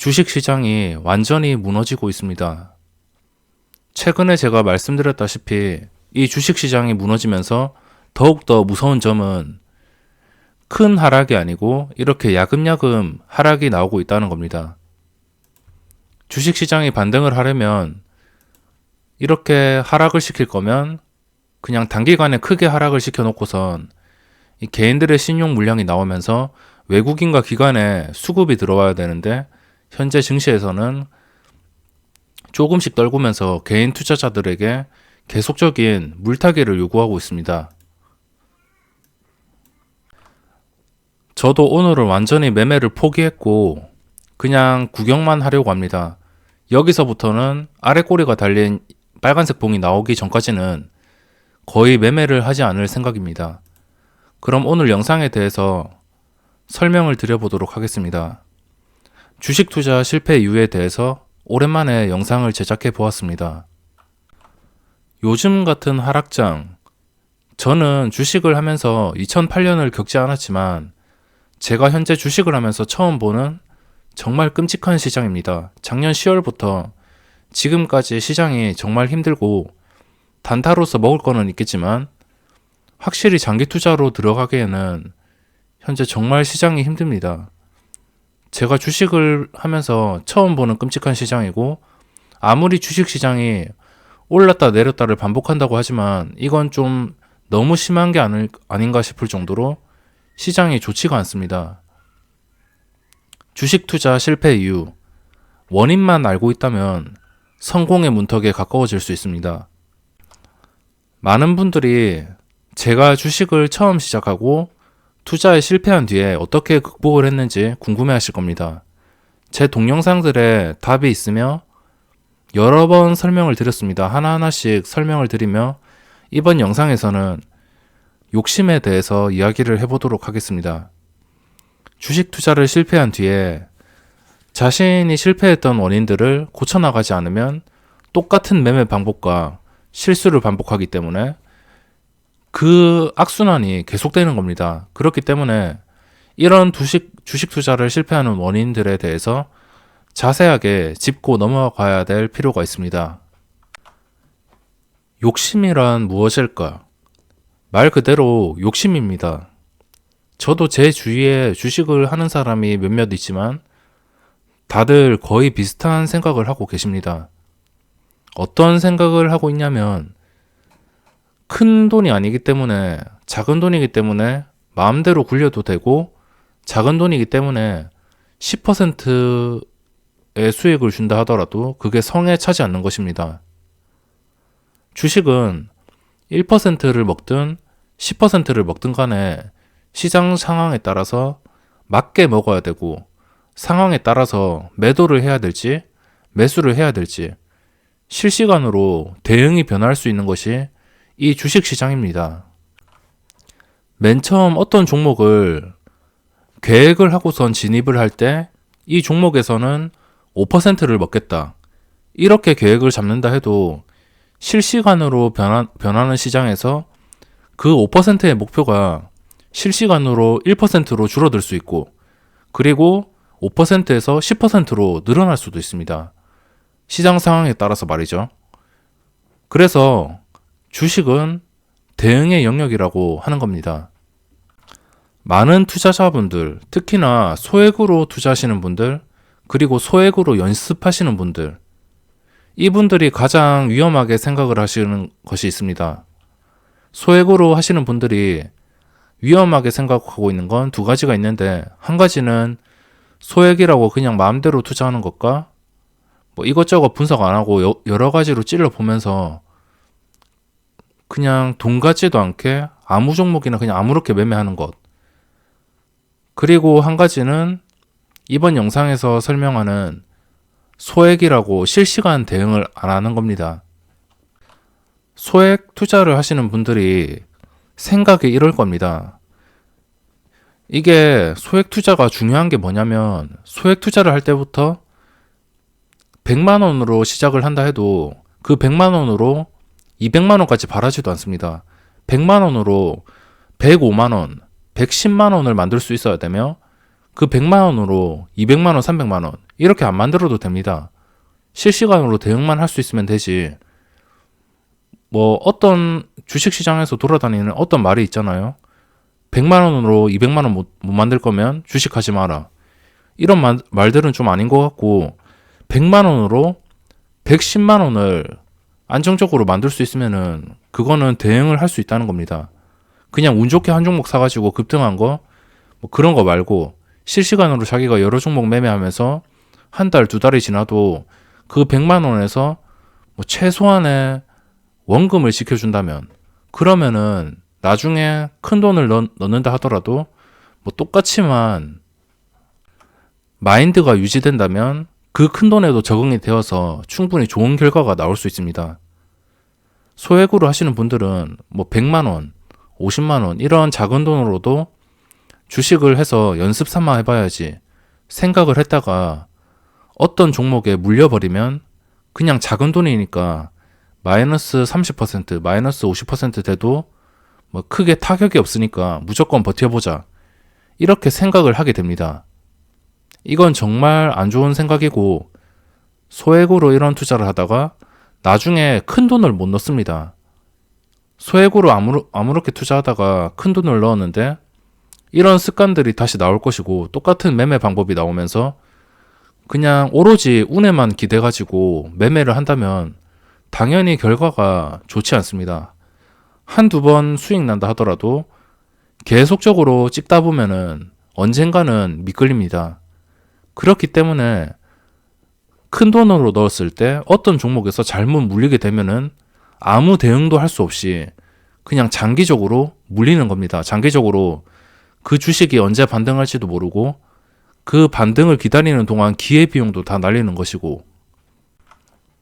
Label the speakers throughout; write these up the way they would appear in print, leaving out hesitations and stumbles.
Speaker 1: 주식시장이 완전히 무너지고 있습니다. 최근에 제가 말씀드렸다시피 이 주식시장이 무너지면서 더욱더 무서운 점은 큰 하락이 아니고 이렇게 야금야금 하락이 나오고 있다는 겁니다. 주식시장이 반등을 하려면 이렇게 하락을 시킬 거면 그냥 단기간에 크게 하락을 시켜놓고선 이 개인들의 신용 물량이 나오면서 외국인과 기관에 수급이 들어와야 되는데 현재 증시에서는 조금씩 떨구면서 개인 투자자들에게 계속적인 물타기를 요구하고 있습니다. 저도 오늘은 완전히 매매를 포기했고 그냥 구경만 하려고 합니다. 여기서부터는 아래 꼬리가 달린 빨간색 봉이 나오기 전까지는 거의 매매를 하지 않을 생각입니다. 그럼 오늘 영상에 대해서 설명을 드려보도록 하겠습니다. 주식 투자 실패 이유에 대해서 오랜만에 영상을 제작해 보았습니다. 요즘 같은 하락장, 저는 주식을 하면서 2008년을 겪지 않았지만 제가 현재 주식을 하면서 처음 보는 정말 끔찍한 시장입니다. 작년 10월부터 지금까지 시장이 정말 힘들고 단타로서 먹을 거는 있겠지만 확실히 장기 투자로 들어가기에는 현재 정말 시장이 힘듭니다. 제가 주식을 하면서 처음 보는 끔찍한 시장이고 아무리 주식 시장이 올랐다 내렸다를 반복한다고 하지만 이건 좀 너무 심한 게 아닌가 싶을 정도로 시장이 좋지가 않습니다. 주식 투자 실패 이유, 원인만 알고 있다면 성공의 문턱에 가까워질 수 있습니다. 많은 분들이 제가 주식을 처음 시작하고 투자에 실패한 뒤에 어떻게 극복을 했는지 궁금해 하실 겁니다. 제 동영상들에 답이 있으며 여러 번 설명을 드렸습니다. 하나하나씩 설명을 드리며 이번 영상에서는 욕심에 대해서 이야기를 해보도록 하겠습니다. 주식 투자를 실패한 뒤에 자신이 실패했던 원인들을 고쳐나가지 않으면 똑같은 매매 방법과 실수를 반복하기 때문에 그 악순환이 계속되는 겁니다. 그렇기 때문에 이런 주식 투자를 실패하는 원인들에 대해서 자세하게 짚고 넘어가야 될 필요가 있습니다. 욕심이란 무엇일까? 말 그대로 욕심입니다. 저도 제 주위에 주식을 하는 사람이 몇몇 있지만 다들 거의 비슷한 생각을 하고 계십니다. 어떤 생각을 하고 있냐면 큰 돈이 아니기 때문에 작은 돈이기 때문에 마음대로 굴려도 되고 작은 돈이기 때문에 10%의 수익을 준다 하더라도 그게 성에 차지 않는 것입니다. 주식은 1%를 먹든 10%를 먹든 간에 시장 상황에 따라서 맞게 먹어야 되고 상황에 따라서 매도를 해야 될지 매수를 해야 될지 실시간으로 대응이 변할 수 있는 것이 이 주식 시장입니다. 맨 처음 어떤 종목을 계획을 하고선 진입을 할 때 이 종목에서는 5%를 먹겠다. 이렇게 계획을 잡는다 해도 실시간으로 변하는 시장에서 그 5%의 목표가 실시간으로 1%로 줄어들 수 있고 그리고 5%에서 10%로 늘어날 수도 있습니다. 시장 상황에 따라서 말이죠. 그래서 주식은 대응의 영역이라고 하는 겁니다. 많은 투자자분들, 특히나 소액으로 투자하시는 분들, 그리고 소액으로 연습하시는 분들, 이분들이 가장 위험하게 생각을 하시는 것이 있습니다. 소액으로 하시는 분들이 위험하게 생각하고 있는 건 두 가지가 있는데, 한 가지는 소액이라고 그냥 마음대로 투자하는 것과 뭐 이것저것 분석 안 하고 여러 가지로 찔러보면서 그냥 돈 같지도 않게 아무 종목이나 그냥 아무렇게 매매하는 것. 그리고 한 가지는 이번 영상에서 설명하는 소액이라고 실시간 대응을 안 하는 겁니다. 소액 투자를 하시는 분들이 생각이 이럴 겁니다. 이게 소액 투자가 중요한 게 뭐냐면 소액 투자를 할 때부터 100만 원으로 시작을 한다 해도 그 100만 원으로 200만 원까지 바라지도 않습니다. 100만 원으로 105만 원, 110만 원을 만들 수 있어야 되며 그 100만 원으로 200만 원, 300만 원 이렇게 안 만들어도 됩니다. 실시간으로 대응만 할 수 있으면 되지. 뭐 어떤 주식시장에서 돌아다니는 어떤 말이 있잖아요. 100만 원으로 200만 원 못 만들 거면 주식하지 마라. 이런 말들은 좀 아닌 것 같고 100만 원으로 110만 원을 안정적으로 만들 수 있으면은 그거는 대응을 할 수 있다는 겁니다. 그냥 운 좋게 한 종목 사가지고 급등한 거 뭐 그런 거 말고 실시간으로 자기가 여러 종목 매매하면서 한 달, 두 달이 지나도 그 100만 원에서 뭐 최소한의 원금을 지켜준다면 그러면은 나중에 큰 돈을 넣는다 하더라도 뭐 똑같이만 마인드가 유지된다면 그 큰 돈에도 적응이 되어서 충분히 좋은 결과가 나올 수 있습니다. 소액으로 하시는 분들은 뭐 100만 원, 50만 원 이런 작은 돈으로도 주식을 해서 연습 삼아 해봐야지 생각을 했다가 어떤 종목에 물려버리면 그냥 작은 돈이니까 마이너스 30%, 마이너스 50% 돼도 뭐 크게 타격이 없으니까 무조건 버텨보자. 이렇게 생각을 하게 됩니다. 이건 정말 안 좋은 생각이고 소액으로 이런 투자를 하다가 나중에 큰 돈을 못 넣습니다. 소액으로 아무렇게 투자하다가 큰 돈을 넣었는데 이런 습관들이 다시 나올 것이고 똑같은 매매 방법이 나오면서 그냥 오로지 운에만 기대가지고 매매를 한다면 당연히 결과가 좋지 않습니다. 한두 번 수익 난다 하더라도 계속적으로 찍다 보면은 언젠가는 미끌립니다. 그렇기 때문에 큰 돈으로 넣었을 때 어떤 종목에서 잘못 물리게 되면은 아무 대응도 할 수 없이 그냥 장기적으로 물리는 겁니다. 장기적으로 그 주식이 언제 반등할지도 모르고 그 반등을 기다리는 동안 기회비용도 다 날리는 것이고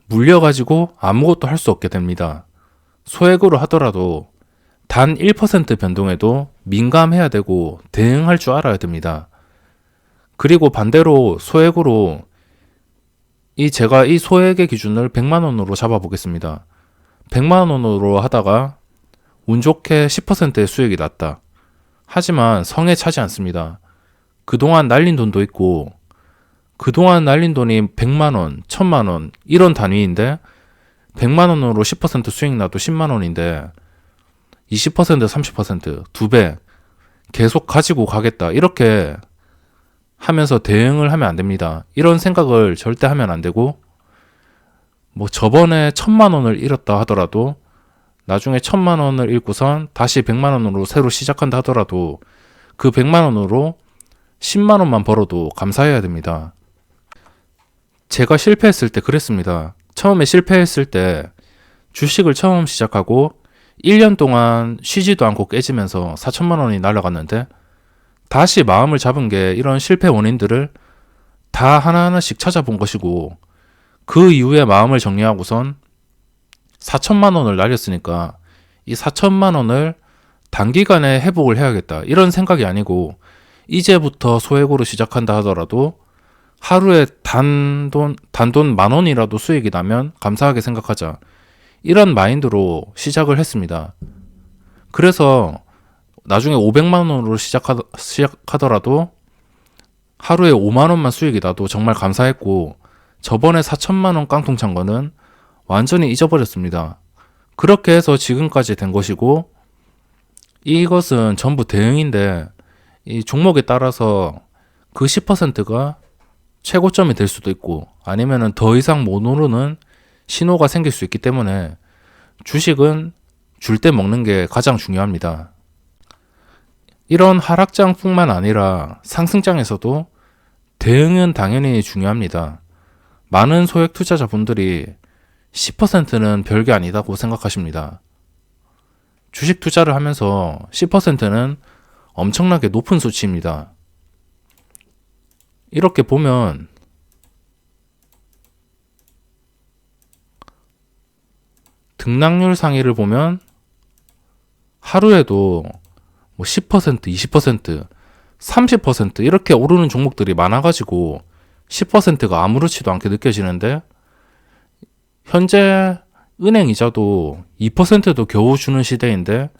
Speaker 1: 물려가지고 아무것도 할 수 없게 됩니다. 소액으로 하더라도 단 1% 변동에도 민감해야 되고 대응할 줄 알아야 됩니다. 그리고 반대로 소액으로 제가 이 소액의 기준을 100만 원으로 잡아보겠습니다. 100만 원으로 하다가 운 좋게 10%의 수익이 났다. 하지만 성에 차지 않습니다. 그동안 날린 돈도 있고 그동안 날린 돈이 100만 원, 1000만 원 이런 단위인데 100만 원으로 10% 수익 나도 10만 원인데 20%, 30%, 2배 계속 가지고 가겠다. 이렇게 하면서 대응을 하면 안 됩니다. 이런 생각을 절대 하면 안 되고 뭐 저번에 1000만 원을 잃었다 하더라도 나중에 1000만 원을 잃고선 다시 100만 원으로 새로 시작한다 하더라도 그 100만 원으로 10만 원만 벌어도 감사해야 됩니다. 제가 실패했을 때 그랬습니다. 처음에 실패했을 때 주식을 처음 시작하고 1년 동안 쉬지도 않고 깨지면서 4천만 원이 날아갔는데 다시 마음을 잡은 게 이런 실패 원인들을 다 하나하나씩 찾아본 것이고 그 이후에 마음을 정리하고선 4천만 원을 날렸으니까 이 4천만 원을 단기간에 회복을 해야겠다. 이런 생각이 아니고 이제부터 소액으로 시작한다 하더라도 하루에 단돈 10,000원이라도 수익이 나면 감사하게 생각하자. 이런 마인드로 시작을 했습니다. 그래서 나중에 500만 원으로 시작하더라도 하루에 5만 원만 수익이 나도 정말 감사했고 저번에 4천만 원 깡통 찬 거는 완전히 잊어버렸습니다. 그렇게 해서 지금까지 된 것이고 이것은 전부 대응인데 이 종목에 따라서 그 10%가 최고점이 될 수도 있고 아니면은 더 이상 못 오르는 신호가 생길 수 있기 때문에 주식은 줄 때 먹는 게 가장 중요합니다. 이런 하락장뿐만 아니라 상승장에서도 대응은 당연히 중요합니다. 많은 소액 투자자분들이 10%는 별게 아니다고 생각하십니다. 주식 투자를 하면서 10%는 엄청나게 높은 수치입니다. 이렇게 보면 등락률 상위를 보면 하루에도 뭐 10%, 20%, 30% 이렇게 오르는 종목들이 많아가지고 10%가 아무렇지도 않게 느껴지는데 현재 은행 이자도 2%도 겨우 주는 시대인데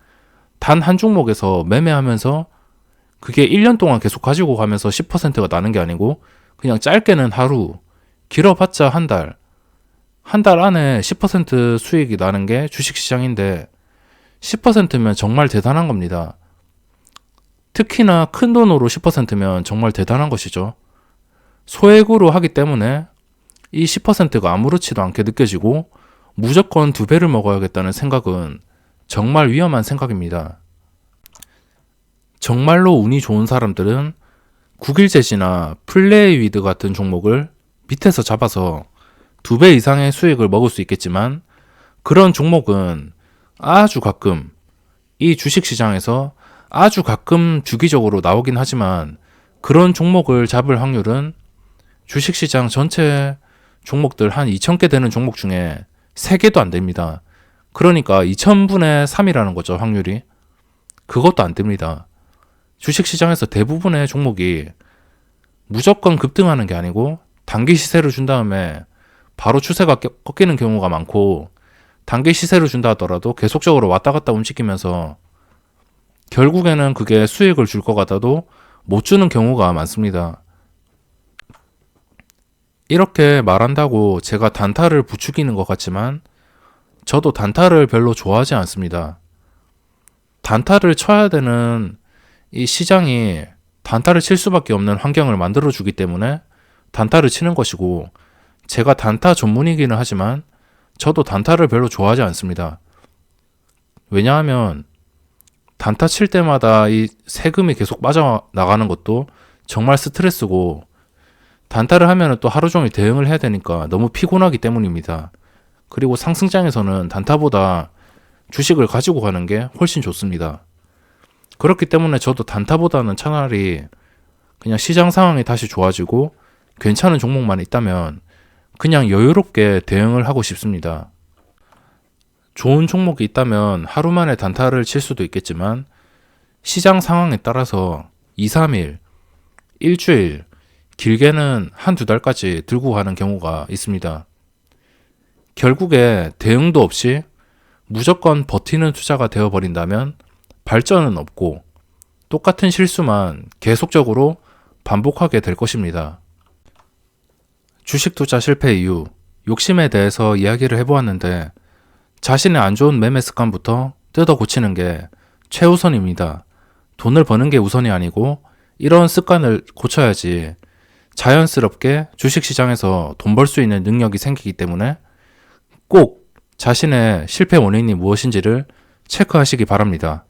Speaker 1: 단 한 종목에서 매매하면서 그게 1년 동안 계속 가지고 가면서 10%가 나는 게 아니고 그냥 짧게는 하루, 길어봤자 한 달. 한 달 안에 10% 수익이 나는 게 주식시장인데 10%면 정말 대단한 겁니다. 특히나 큰 돈으로 10%면 정말 대단한 것이죠. 소액으로 하기 때문에 이 10%가 아무렇지도 않게 느껴지고 무조건 2배를 먹어야겠다는 생각은 정말 위험한 생각입니다. 정말로 운이 좋은 사람들은 국일제시나 플레이위드 같은 종목을 밑에서 잡아서 2배 이상의 수익을 먹을 수 있겠지만 그런 종목은 아주 가끔 이 주식시장에서 아주 가끔 주기적으로 나오긴 하지만 그런 종목을 잡을 확률은 주식시장 전체 종목들 한 2,000개 되는 종목 중에 3개도 안 됩니다. 그러니까 2000분의 3이라는 거죠, 확률이. 그것도 안 됩니다. 주식시장에서 대부분의 종목이 무조건 급등하는 게 아니고 단기 시세를 준 다음에 바로 추세가 꺾이는 경우가 많고 단기 시세를 준다 하더라도 계속적으로 왔다 갔다 움직이면서 결국에는 그게 수익을 줄 것 같아도 못 주는 경우가 많습니다. 이렇게 말한다고 제가 단타를 부추기는 것 같지만 저도 단타를 별로 좋아하지 않습니다. 단타를 쳐야 되는 이 시장이 단타를 칠 수밖에 없는 환경을 만들어주기 때문에 단타를 치는 것이고 제가 단타 전문이기는 하지만 저도 단타를 별로 좋아하지 않습니다. 왜냐하면 단타 칠 때마다 이 세금이 계속 빠져나가는 것도 정말 스트레스고 단타를 하면 또 하루 종일 대응을 해야 되니까 너무 피곤하기 때문입니다. 그리고 상승장에서는 단타보다 주식을 가지고 가는 게 훨씬 좋습니다. 그렇기 때문에 저도 단타보다는 차라리 그냥 시장 상황이 다시 좋아지고 괜찮은 종목만 있다면 그냥 여유롭게 대응을 하고 싶습니다. 좋은 종목이 있다면 하루 만에 단타를 칠 수도 있겠지만 시장 상황에 따라서 2, 3일, 일주일, 길게는 1-2달까지 들고 가는 경우가 있습니다. 결국에 대응도 없이 무조건 버티는 투자가 되어버린다면 발전은 없고 똑같은 실수만 계속적으로 반복하게 될 것입니다. 주식 투자 실패 이유, 욕심에 대해서 이야기를 해보았는데 자신의 안 좋은 매매 습관부터 뜯어 고치는 게 최우선입니다. 돈을 버는 게 우선이 아니고 이런 습관을 고쳐야지 자연스럽게 주식시장에서 돈 벌 수 있는 능력이 생기기 때문에 꼭 자신의 실패 원인이 무엇인지를 체크하시기 바랍니다.